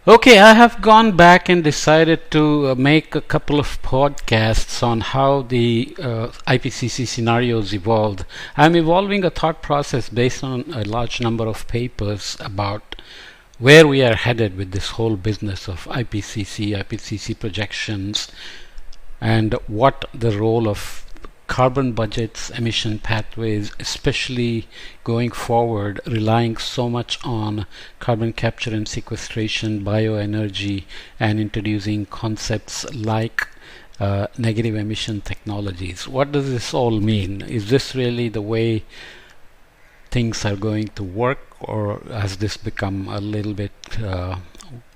Okay, I have gone back and decided to make a couple of podcasts on how the IPCC scenarios evolved. I'm evolving a thought process based on a large number of papers about where we are headed with this whole business of IPCC projections, and what the role of carbon budgets, emission pathways, especially going forward, relying so much on carbon capture and sequestration, bioenergy, and introducing concepts like negative emission technologies. What does this all mean? Is this really the way things are going to work, or has this become a little bit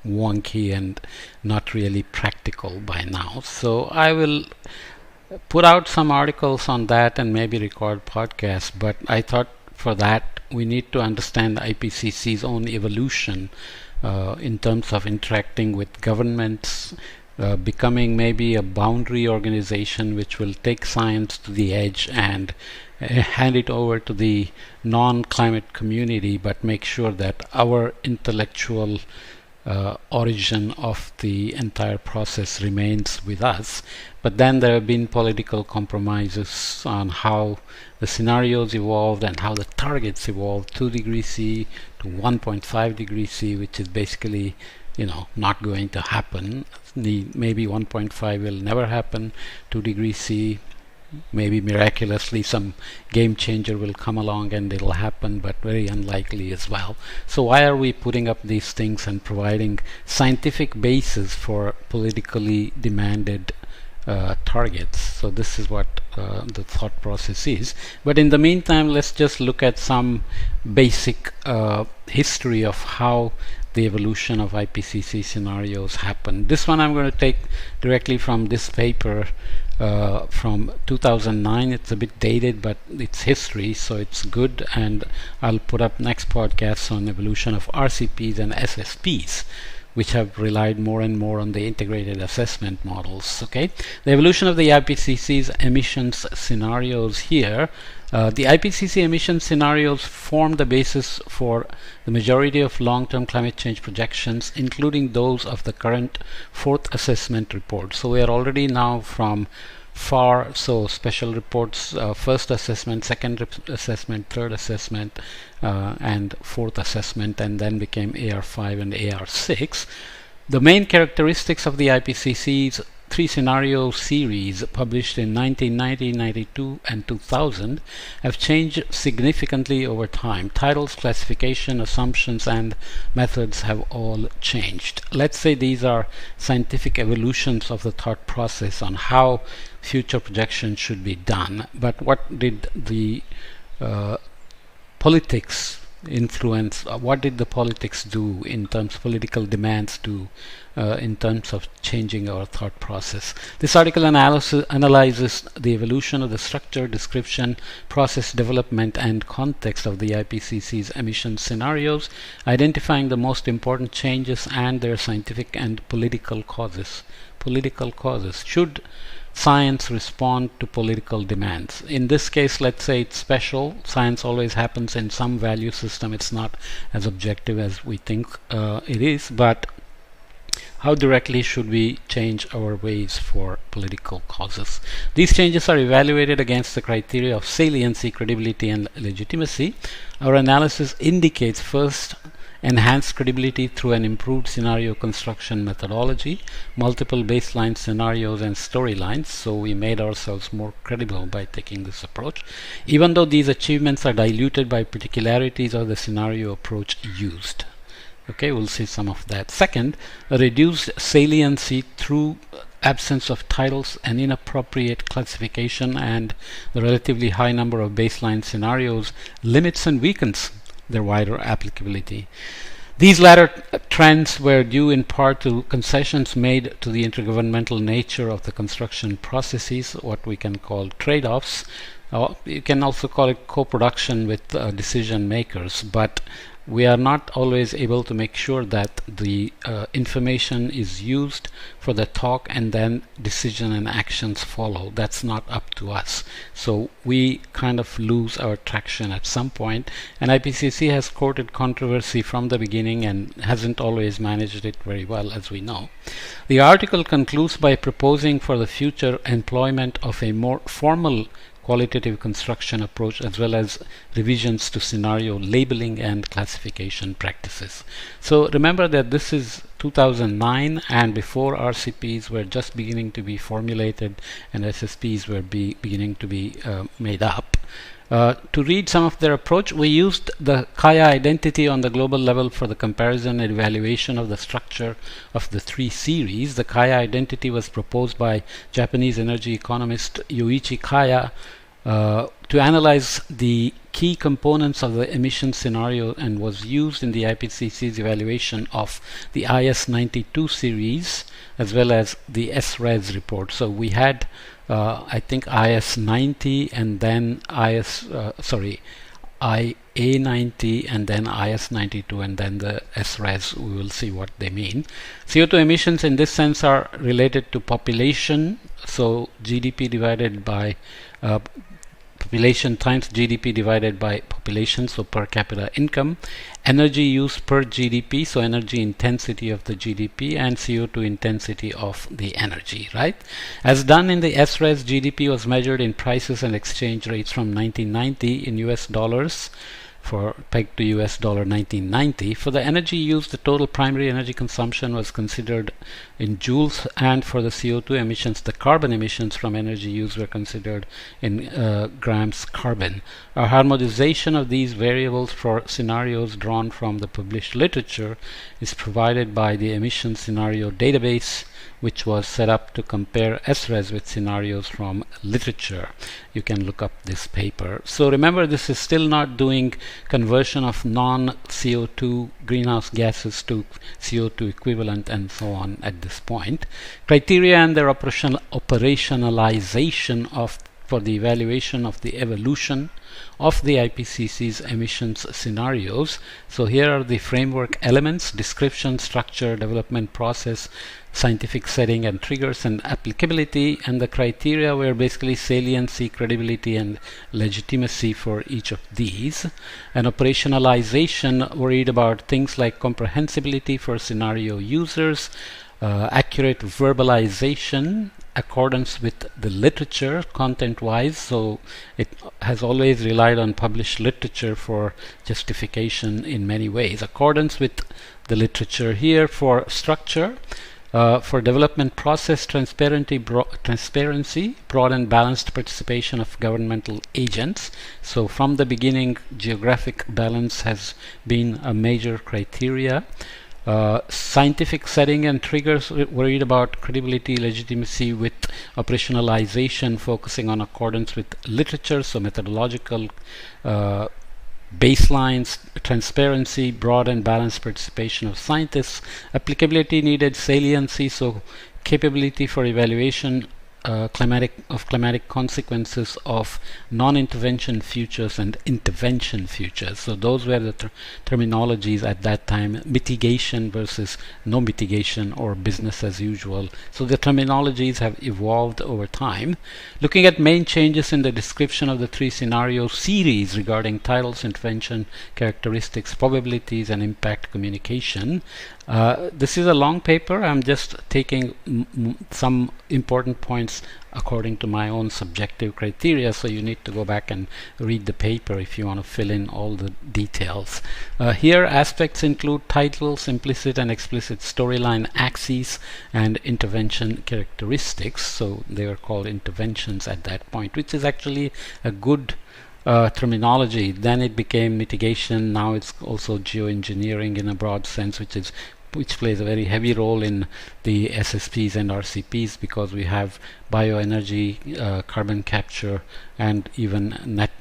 wonky and not really practical by now? So I will put out some articles on that and maybe record podcasts, but I thought for that we need to understand IPCC's own evolution in terms of interacting with governments, becoming maybe a boundary organization which will take science to the edge and hand it over to the non-climate community, but make sure that our intellectual origin of the entire process remains with us. But then there have been political compromises on how the scenarios evolved and how the targets evolved. 2 degrees C to 1.5 degrees C, which is basically not going to happen. Maybe 1.5 will never happen. 2 degrees C, maybe miraculously some game changer will come along and it'll happen, but very unlikely as well. So why are we putting up these things and providing scientific basis for politically demanded targets? So this is what the thought process is. But in the meantime, let's just look at some basic history of how the evolution of IPCC scenarios happened. This one I'm going to take directly from this paper from 2009. It's a bit dated, but it's history, so it's good, and I'll put up next podcasts on evolution of RCPs and SSPs, which have relied more and more on the integrated assessment models. Okay, the evolution of the IPCC's emissions scenarios here. The IPCC emission scenarios form the basis for the majority of long-term climate change projections, including those of the current fourth assessment report. So we are already now from far, so special reports, first assessment, second assessment, third assessment, and fourth assessment, and then became AR5 and AR6. The main characteristics of the IPCC's 3 scenario series published in 1990, 92, and 2000 have changed significantly over time. Titles, classification, assumptions, and methods have all changed. Let's say these are scientific evolutions of the thought process on how future projections should be done. But what did the politics influence? What did the politics do in terms of political demands do in terms of changing our thought process? This article analyzes the evolution of the structure, description, process development, and context of the IPCC's emission scenarios, identifying the most important changes and their scientific and political causes. Political causes. Should science respond to political demands? In this case, let's say it's special. Science always happens in some value system. It's not as objective as we think it is, but how directly should we change our ways for political causes? These changes are evaluated against the criteria of saliency, credibility, and legitimacy. Our analysis indicates first, enhanced credibility through an improved scenario construction methodology, multiple baseline scenarios and storylines. So we made ourselves more credible by taking this approach, even though these achievements are diluted by particularities of the scenario approach used. Okay, we'll see some of that. Second, a reduced saliency through absence of titles and inappropriate classification, and the relatively high number of baseline scenarios limits and weakens their wider applicability. These latter trends were due in part to concessions made to the intergovernmental nature of the construction processes, what we can call trade-offs. You can also call it co-production with decision makers, but we are not always able to make sure that the information is used for the talk and then decision and actions follow. That's not up to us. So we kind of lose our traction at some point, and IPCC has courted controversy from the beginning and hasn't always managed it very well, as we know. The article concludes by proposing for the future employment of a more formal qualitative construction approach, as well as revisions to scenario labeling and classification practices. So remember that this is 2009, and before RCPs were just beginning to be formulated and SSPs were beginning to be made up. To read some of their approach, we used the Kaya identity on the global level for the comparison and evaluation of the structure of the three series. The Kaya identity was proposed by Japanese energy economist Yoichi Kaya to analyze the key components of the emission scenario, and was used in the IPCC's evaluation of the IS92 series as well as the SRES report. So we had I think IS90 and then IA90 and then IS92 and then the SRES. We will see what they mean. CO2 emissions in this sense are related to population, so GDP divided by population times GDP divided by population, so per capita income, energy use per GDP, so energy intensity of the GDP, and CO2 intensity of the energy, right? As done in the SRES, GDP was measured in prices and exchange rates from 1990 in US dollars for pegged to US dollar 1990. For the energy used, the total primary energy consumption was considered in joules, and for the CO2 emissions, the carbon emissions from energy use were considered in grams carbon. A harmonization of these variables for scenarios drawn from the published literature is provided by the emission scenario database, which was set up to compare SRES with scenarios from literature. You can look up this paper. So remember, this is still not doing conversion of non-CO2 greenhouse gases to CO2 equivalent and so on at this point. Criteria and their operationalization for the evaluation of the evolution of the IPCC's emissions scenarios. So here are the framework elements: description, structure, development process, scientific setting and triggers, and applicability. And the criteria were basically saliency, credibility, and legitimacy for each of these. And operationalization worried about things like comprehensibility for scenario users, accurate verbalization, accordance with the literature content-wise, so it has always relied on published literature for justification in many ways. Accordance with the literature here for structure. For development process, transparency, broad and balanced participation of governmental agents. So from the beginning, geographic balance has been a major criteria. Scientific setting and triggers worried about credibility, legitimacy, with operationalization focusing on accordance with literature, so methodological baselines, transparency, broad and balanced participation of scientists. Applicability needed saliency, so capability for evaluation climatic consequences of non-intervention futures and intervention futures. So those were the terminologies at that time: mitigation versus no mitigation, or business as usual. So the terminologies have evolved over time. Looking at main changes in the description of the three scenario series regarding titles, intervention, characteristics, probabilities, and impact communication. This is a long paper. I'm just taking some important points according to my own subjective criteria, so you need to go back and read the paper if you want to fill in all the details. Here aspects include titles, implicit and explicit storyline axes, and intervention characteristics. So they were called interventions at that point, which is actually a good terminology. Then it became mitigation. Now it's also geoengineering in a broad sense, which is which plays a very heavy role in the SSPs and RCPs, because we have bioenergy, carbon capture, and even net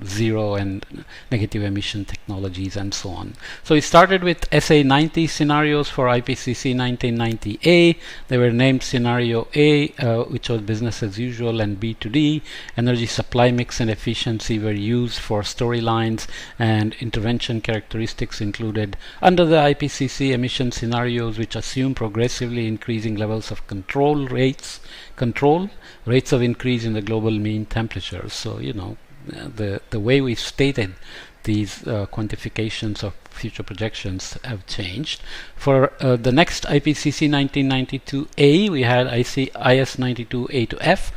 zero and negative emission technologies and so on. So we started with SA90 scenarios for IPCC 1990A. They were named Scenario A, which was business as usual, and B2D, energy supply mix and efficiency, were used for storylines, and intervention characteristics included under the IPCC emission scenarios, which assume progressively increasing levels of control rates of increase in the global mean temperatures. So, you know, the way we stated these quantifications of future projections have changed. For the next IPCC 1992A, we had IS92A to F,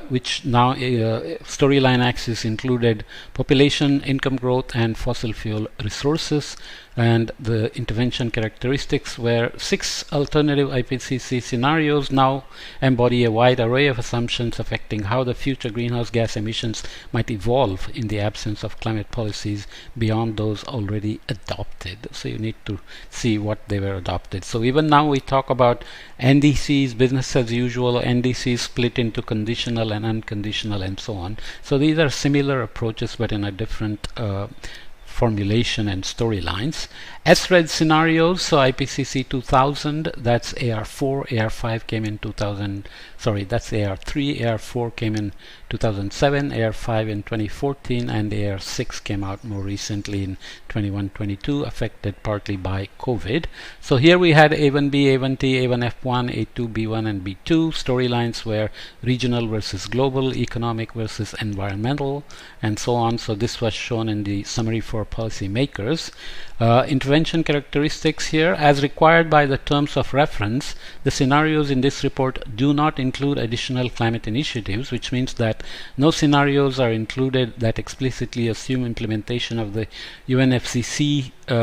which now storyline axis included population, income growth, and fossil fuel resources. And the intervention characteristics were 6 alternative IPCC scenarios now embody a wide array of assumptions affecting how the future greenhouse gas emissions might evolve in the absence of climate policies beyond those already adopted. So you need to see what they were adopted. So even now we talk about NDCs, business as usual, NDCs split into conditional and unconditional and so on. So these are similar approaches but in a different formulation and storylines. SRES scenarios, so IPCC 2000, that's AR4, AR5 came in 2000, sorry, that's AR3, AR4 came in 2007, AR5 in 2014, and AR6 came out more recently in 21-22, affected partly by COVID. So here we had A1B, A1T, A1F1, A2, B1, and B2. Storylines were regional versus global, economic versus environmental, and so on. So this was shown in the summary for policymakers. Intervention characteristics here, as required by the terms of reference, the scenarios in this report do not include additional climate initiatives, which means that no scenarios are included that explicitly assume implementation of the UNFCCC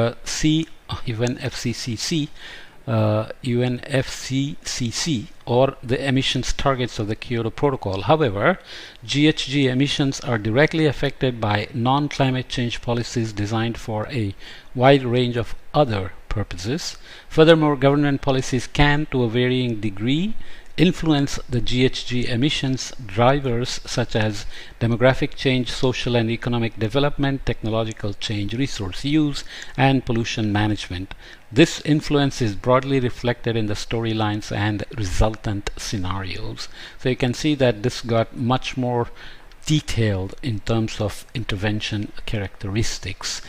or the emissions targets of the Kyoto Protocol. However, GHG emissions are directly affected by non-climate change policies designed for a wide range of other purposes. Furthermore, government policies can, to a varying degree, influence the GHG emissions drivers such as demographic change, social and economic development, technological change, resource use, and pollution management. This influence is broadly reflected in the storylines and resultant scenarios. So you can see that this got much more detailed in terms of intervention characteristics.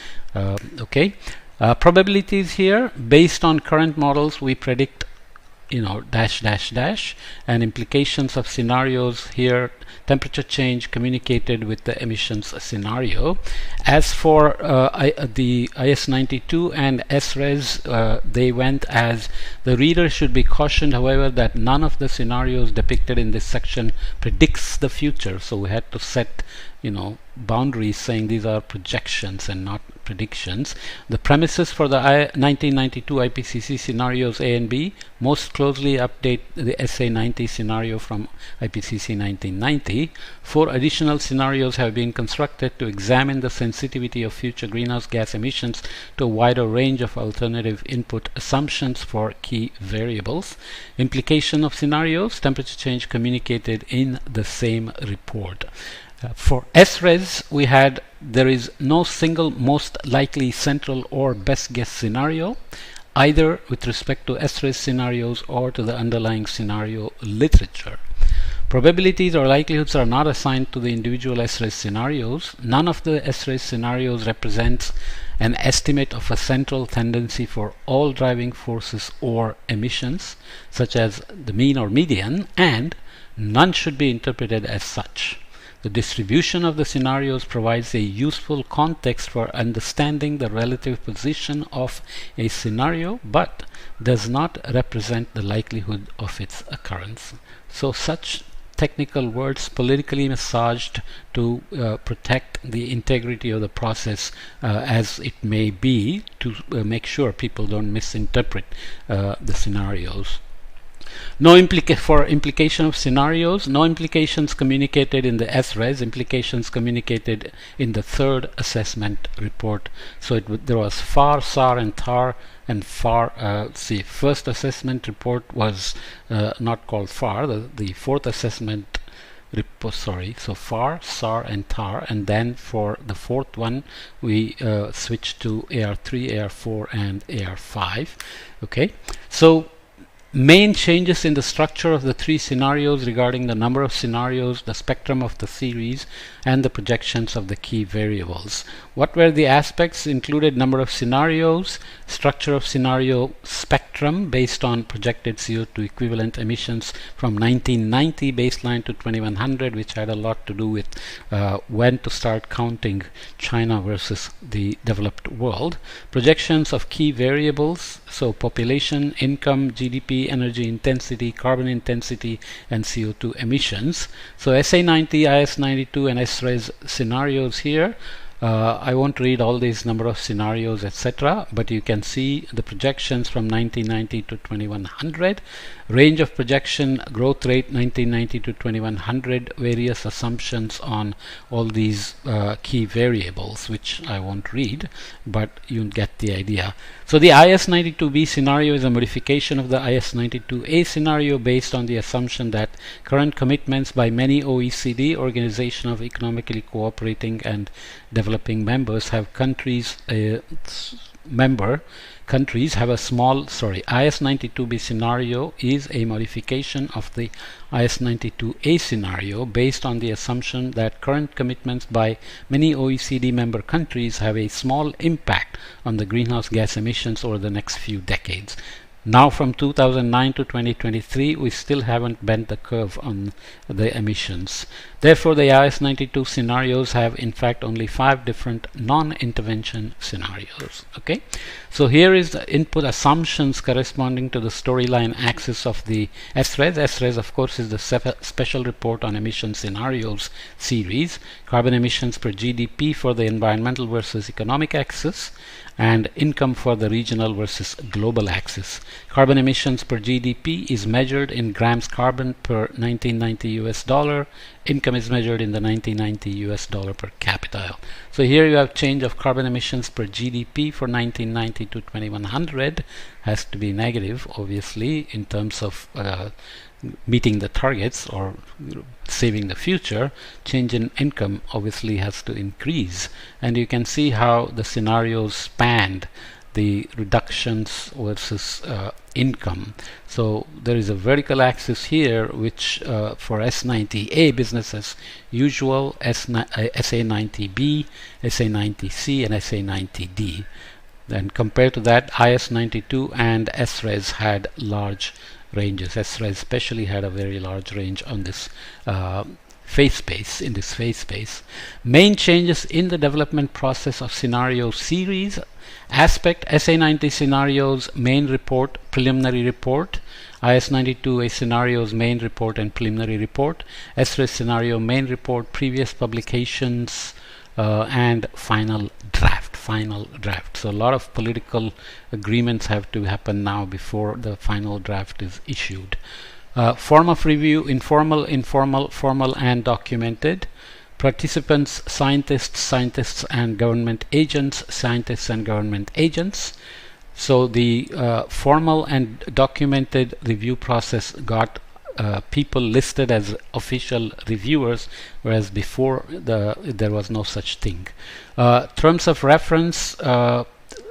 Probabilities here, based on current models, we predict and implications of scenarios here, temperature change communicated with the emissions scenario. As for the IS92 and SRES, they went as the reader should be cautioned, however, that none of the scenarios depicted in this section predicts the future. So we had to set boundaries saying these are projections and not predictions. The premises for the 1992 IPCC scenarios A and B most closely update the SA90 scenario from IPCC 1990. 4 additional scenarios have been constructed to examine the sensitivity of future greenhouse gas emissions to a wider range of alternative input assumptions for key variables. Implication of scenarios, temperature change communicated in the same report. For SRES, we had there is no single most likely central or best guess scenario, either with respect to SRES scenarios or to the underlying scenario literature. Probabilities or likelihoods are not assigned to the individual SRES scenarios. None of the SRES scenarios represents an estimate of a central tendency for all driving forces or emissions, such as the mean or median, and none should be interpreted as such. The distribution of the scenarios provides a useful context for understanding the relative position of a scenario, but does not represent the likelihood of its occurrence. So such technical words politically massaged to protect the integrity of the process as it may be, to make sure people don't misinterpret the scenarios. No for implication of scenarios, no implications communicated in the SRES, implications communicated in the third assessment report. So there was FAR, SAR, and TAR, and FAR. First assessment report was not called FAR. The fourth assessment report, so FAR, SAR, and TAR, and then for the fourth one we switched to AR3, AR4, and AR5. Okay, so main changes in the structure of the three scenarios regarding the number of scenarios, the spectrum of the series, and the projections of the key variables. What were the aspects? Included number of scenarios, structure of scenario spectrum based on projected CO2 equivalent emissions from 1990 baseline to 2100, which had a lot to do with when to start counting China versus the developed world. Projections of key variables, so population, income, GDP, energy intensity, carbon intensity, and CO2 emissions. So SA90, IS92, and SRES scenarios here. I won't read all these number of scenarios, etc., but you can see the projections from 1990 to 2100, range of projection, growth rate 1990 to 2100, various assumptions on all these key variables, which I won't read, but you get the idea. So the IS92B scenario is a modification of the IS92A scenario based on the assumption that current commitments by many OECD, Organization of Economically Cooperating and Developing Members, have countries have a small, IS92B scenario is a modification of the IS92A scenario based on the assumption that current commitments by many OECD member countries have a small impact on the greenhouse gas emissions over the next few decades. Now from 2009 to 2023, we still haven't bent the curve on the emissions. Therefore, the IS92 scenarios have in fact only 5 different non-intervention scenarios. Okay, so here is the input assumptions corresponding to the storyline axis of the SRES. SRES, of course, is the special report on emission scenarios series. Carbon emissions per GDP for the environmental versus economic axis, and income for the regional versus global axis. Carbon emissions per GDP is measured in grams carbon per 1990 US dollar. Income is measured in the 1990 US dollar per capita. So here you have change of carbon emissions per GDP for 1990 to 2100. Has to be negative, obviously, in terms of meeting the targets or saving the future. Change in income obviously has to increase, and you can see how the scenarios spanned the reductions versus income. So there is a vertical axis here which for S90A, business as usual, SA90B, SA90C, and SA90D. Then compared to that, IS92 and SRES had large ranges. SRES especially had a very large range on this phase space. Main changes in the development process of scenario series aspect: SA90 scenarios main report, preliminary report; IS92 a scenarios main report and preliminary report; SRES scenario main report, previous publications, and final draft. So a lot of political agreements have to happen now before the final draft is issued. Form of review: informal, formal, and documented. Participants: scientists and government agents, So the formal and documented review process got people listed as official reviewers, whereas before there was no such thing. Terms of reference: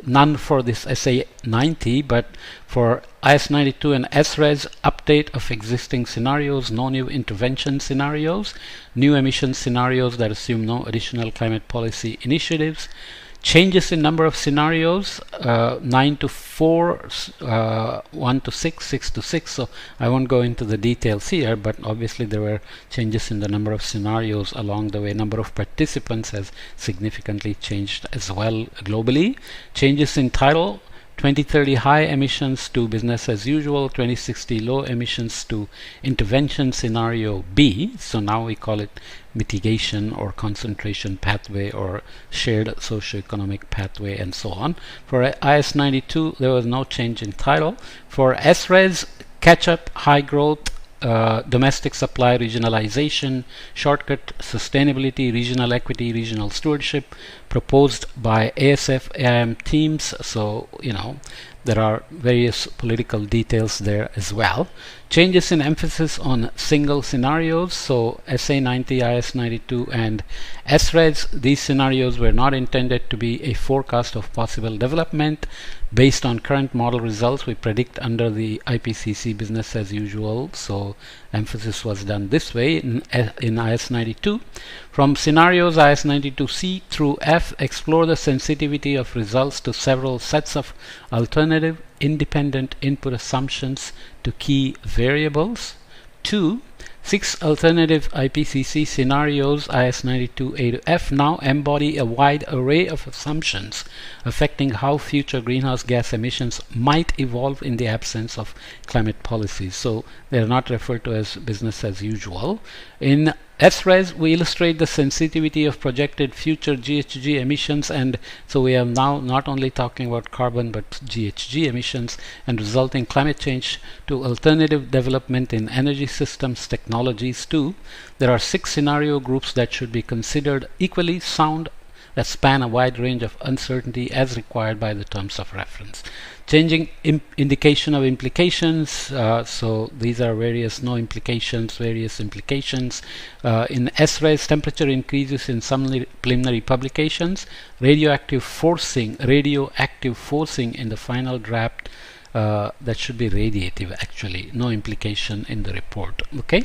none for this SA90, but for IS92 and SRES, update of existing scenarios, no new intervention scenarios, new emission scenarios that assume no additional climate policy initiatives. Changes in number of scenarios: 9 to 4, 1 to 6, 6 to 6. So I won't go into the details here, but obviously there were changes in the number of scenarios along the way. Number of participants has significantly changed as well globally. Changes in title: 2030 high emissions to business as usual, 2060 low emissions to intervention scenario B. So now we call it mitigation or concentration pathway or shared socioeconomic pathway, and so on. For IS92 there was no change in title. For SRES, catch-up, high growth, domestic supply regionalization, shortcut sustainability, regional equity, regional stewardship, proposed by ASF AIM teams. So, there are various political details there as well. Changes in emphasis on single scenarios. So SA90, IS92 and SRES, these scenarios were not intended to be a forecast of possible development. Based on current model results, we predict under the IPCC business as usual. So emphasis was done this way in IS92. From scenarios IS92C through F, explore the sensitivity of results to several sets of alternative independent input assumptions to key variables. 2. 6 alternative IPCC scenarios IS92A to F now embody a wide array of assumptions affecting how future greenhouse gas emissions might evolve in the absence of climate policies. So they are not referred to as business as usual. In SRES, we illustrate the sensitivity of projected future GHG emissions, and so we are now not only talking about carbon but GHG emissions and resulting climate change to alternative development in energy systems technologies too. There are 6 scenario groups that should be considered equally sound that span a wide range of uncertainty as required by the terms of reference. Changing indication of implications, so these are various no implications, various implications. In SRES, temperature increases in some preliminary publications. Radioactive forcing in the final draft, that should be radiative actually, no implication in the report. Okay.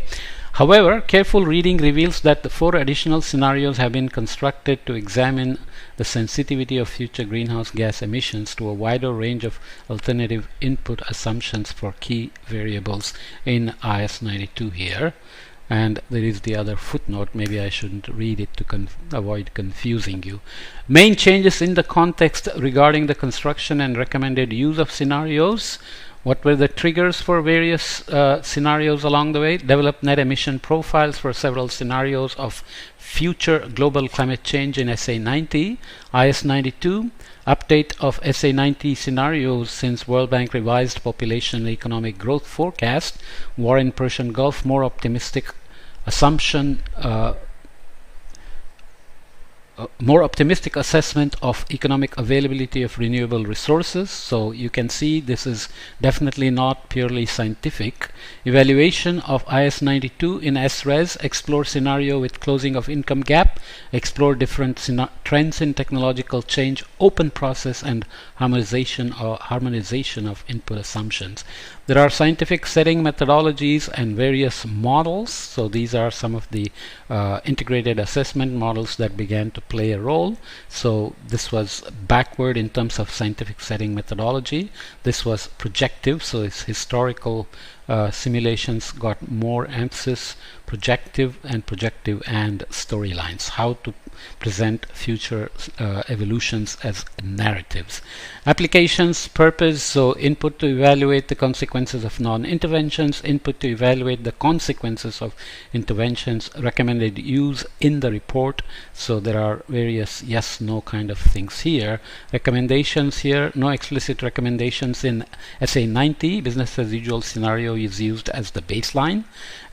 However, careful reading reveals that the 4 additional scenarios have been constructed to examine the sensitivity of future greenhouse gas emissions to a wider range of alternative input assumptions for key variables in IS92 here. And there is the other footnote, maybe I shouldn't read it to avoid confusing you. Main changes in the context regarding the construction and recommended use of scenarios. What were the triggers for various scenarios along the way? Develop net emission profiles for several scenarios of future global climate change in SA90, IS92, update of SA90 scenarios since World Bank revised population and economic growth forecast, war in Persian Gulf, more optimistic assumption, more optimistic assessment of economic availability of renewable resources. So you can see this is definitely not purely scientific. Evaluation of IS92 in SRES, explore scenario with closing of income gap, explore different trends in technological change, open process and harmonization of input assumptions. There are scientific setting methodologies and various models. So these are some of the integrated assessment models that began to play a role. So this was backward in terms of scientific setting methodology. This was projective, so its historical simulations got more emphasis, projective and storylines, how to present future evolutions as narratives. Applications, purpose, so input to evaluate the consequences of non-interventions, input to evaluate the consequences of interventions, recommended use in the report. So there are various yes, no kind of things here. Recommendations here, no explicit recommendations in SA90, business as usual scenario is used as the baseline.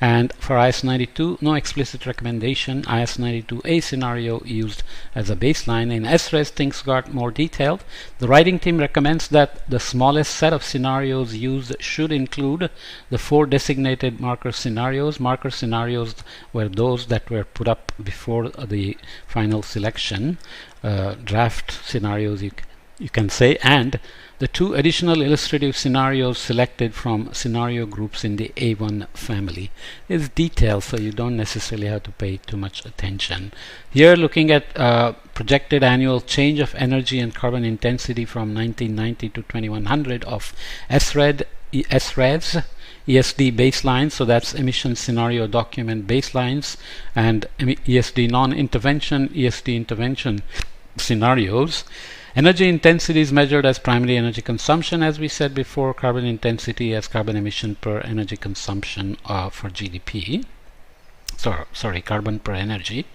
And for IS92, no explicit recommendation, IS92A scenario used as a baseline. In SRES, things got more detailed. The writing team recommends that the smallest set of scenarios used should include the 4 designated marker scenarios. Marker scenarios were those that were put up before the final selection, draft scenarios you can say, and the 2 additional illustrative scenarios selected from scenario groups in the A1 family. Is detailed, so you don't necessarily have to pay too much attention. Here looking at projected annual change of energy and carbon intensity from 1990 to 2100 of SRES, ESD baselines, so that's emission scenario document baselines, and ESD non-intervention, ESD intervention scenarios. Energy intensity is measured as primary energy consumption, as we said before, carbon intensity as carbon emission per energy consumption for GDP. sorry, carbon per energy.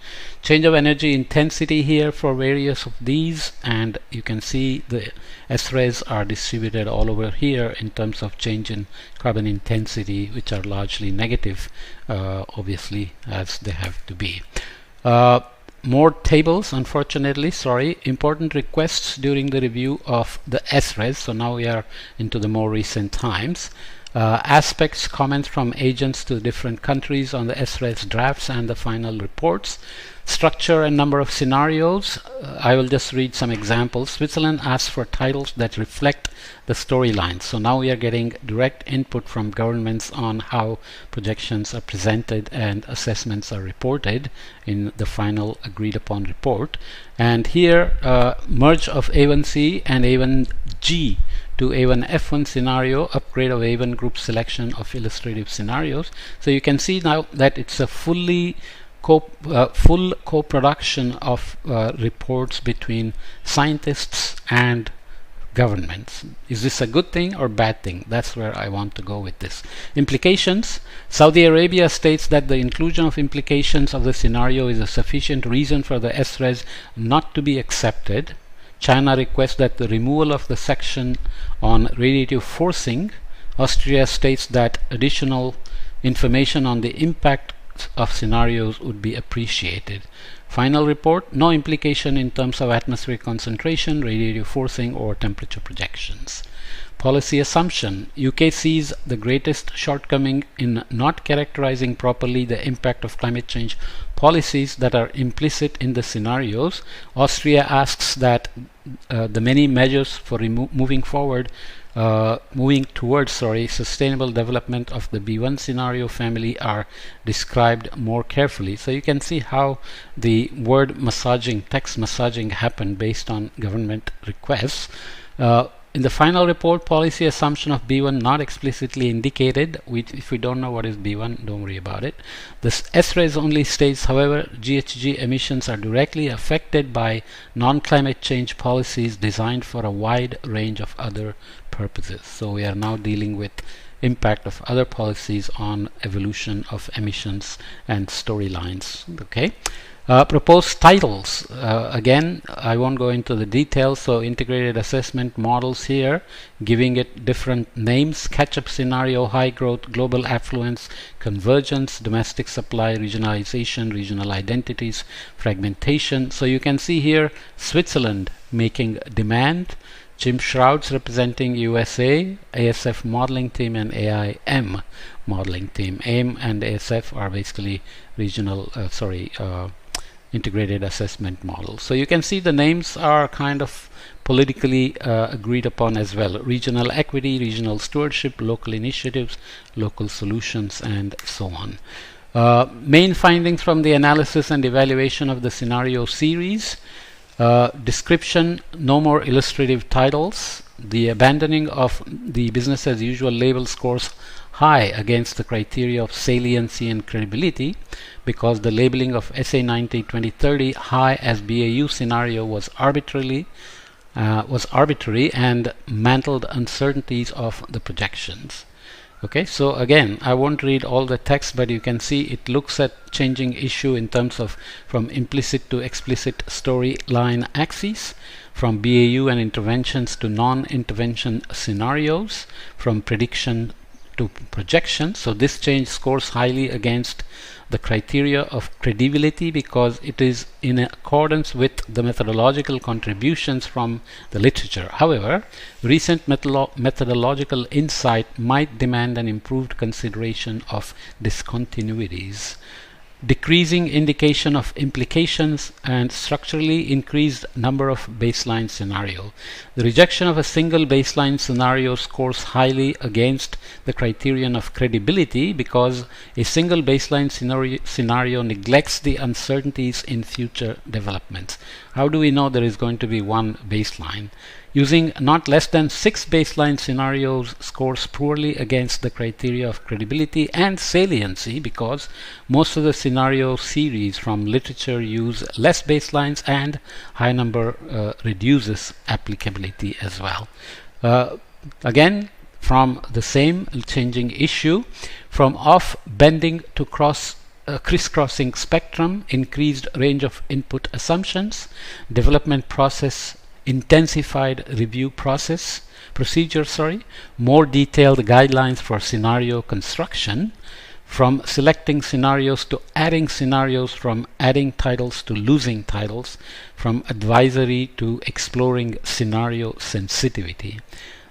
Change of energy intensity here for various of these, and you can see the SRES are distributed all over here in terms of change in carbon intensity, which are largely negative, obviously, as they have to be. More tables, unfortunately, sorry. Important requests during the review of the SRES. So now we are into the more recent times. Aspects, comments from agents to different countries on the SRES drafts and the final reports. Structure and number of scenarios. I will just read some examples. Switzerland asks for titles that reflect the storylines. So now we are getting direct input from governments on how projections are presented and assessments are reported in the final agreed upon report. And here, merge of A1C and A1G to A1F1 scenario, upgrade of A1 group selection of illustrative scenarios. So you can see now that it's a full co-production of reports between scientists and governments. Is this a good thing or bad thing? That's where I want to go with this. Implications. Saudi Arabia states that the inclusion of implications of the scenario is a sufficient reason for the SRES not to be accepted. China requests that the removal of the section on radiative forcing. Austria states that additional information on the impact of scenarios would be appreciated. Final report, no implication in terms of atmospheric concentration, radiative forcing or temperature projections. Policy assumption. UK sees the greatest shortcoming in not characterizing properly the impact of climate change policies that are implicit in the scenarios. Austria asks that the many measures for moving towards sustainable development of the B1 scenario family are described more carefully. So you can see how the word massaging, text massaging happened based on government requests. In the final report, policy assumption of B1 not explicitly indicated. If we don't know what is B1, don't worry about it. The SRES only states, however, GHG emissions are directly affected by non-climate change policies designed for a wide range of other purposes. So we are now dealing with impact of other policies on evolution of emissions and storylines. Okay. Proposed titles. Again, I won't go into the details. So integrated assessment models here, giving it different names: catch-up scenario, high growth, global affluence, convergence, domestic supply, regionalization, regional identities, fragmentation. So you can see here Switzerland making demand, Jim Shrouds representing USA, ASF modeling team, and AIM modeling team. AIM and ASF are basically regional, integrated assessment models. So you can see the names are kind of politically agreed upon as well. Regional equity, regional stewardship, local initiatives, local solutions, and so on. Main findings from the analysis and evaluation of the scenario series. Description, no more illustrative titles. The abandoning of the business as usual label scores high against the criteria of saliency and credibility, because the labeling of SA90 2030 high as BAU scenario was arbitrary and mantled uncertainties of the projections. Okay, so again, I won't read all the text, but you can see it looks at changing issue in terms of from implicit to explicit storyline axes, from BAU and interventions to non-intervention scenarios, from prediction to projection. So this change scores highly against the criteria of credibility because it is in accordance with the methodological contributions from the literature. However, recent methodological insight might demand an improved consideration of discontinuities. Decreasing indication of implications and structurally increased number of baseline scenario. The rejection of a single baseline scenario scores highly against the criterion of credibility because a single baseline scenario neglects the uncertainties in future developments. How do we know there is going to be one baseline? Using not less than 6 baseline scenarios scores poorly against the criteria of credibility and saliency because most of the scenario series from literature use less baselines and high number reduces applicability as well. Again, from the same changing issue, from off bending to cross crisscrossing spectrum, increased range of input assumptions, development process, intensified review procedure, more detailed guidelines for scenario construction, from selecting scenarios to adding scenarios, from adding titles to losing titles, from advisory to exploring scenario sensitivity.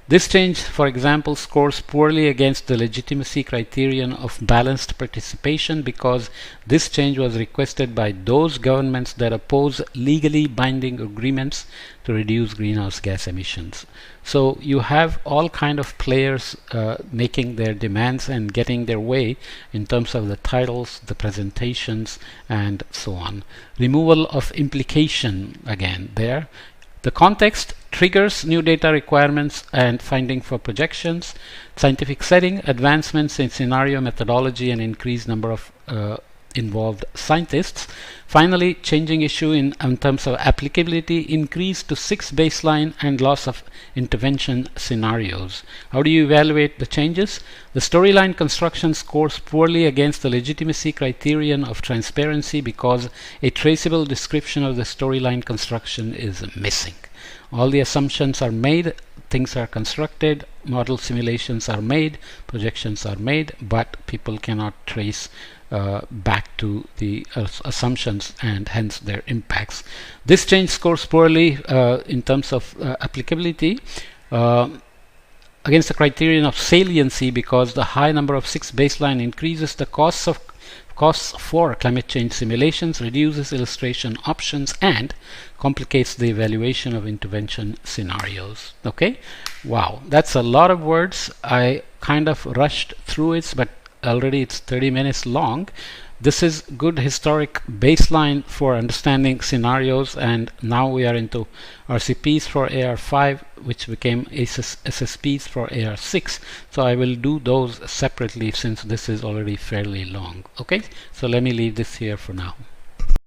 This change, for example, scores poorly against the legitimacy criterion of balanced participation because this change was requested by those governments that oppose legally binding agreements to reduce greenhouse gas emissions. So you have all kind of players making their demands and getting their way in terms of the titles, the presentations, and so on. Removal of implication again there. The context triggers new data requirements and finding for projections, scientific setting, advancements in scenario methodology, and increased number of involved scientists. Finally, changing issue in terms of applicability, increase to 6 baseline and loss of intervention scenarios. How do you evaluate the changes? The storyline construction scores poorly against the legitimacy criterion of transparency because a traceable description of the storyline construction is missing. All the assumptions are made, things are constructed, model simulations are made, projections are made, but people cannot trace back to the assumptions and hence their impacts. This change scores poorly in terms of applicability against the criterion of saliency because the high number of 6 baseline increases the costs for climate change simulations, reduces illustration options, and complicates the evaluation of intervention scenarios. Okay, wow, that's a lot of words. I kind of rushed through it, but already it's 30 minutes long. This is good historic baseline for understanding scenarios, and now we are into RCPs for AR5, which became SSPs for AR6. So I will do those separately since this is already fairly long. Okay, so let me leave this here for now.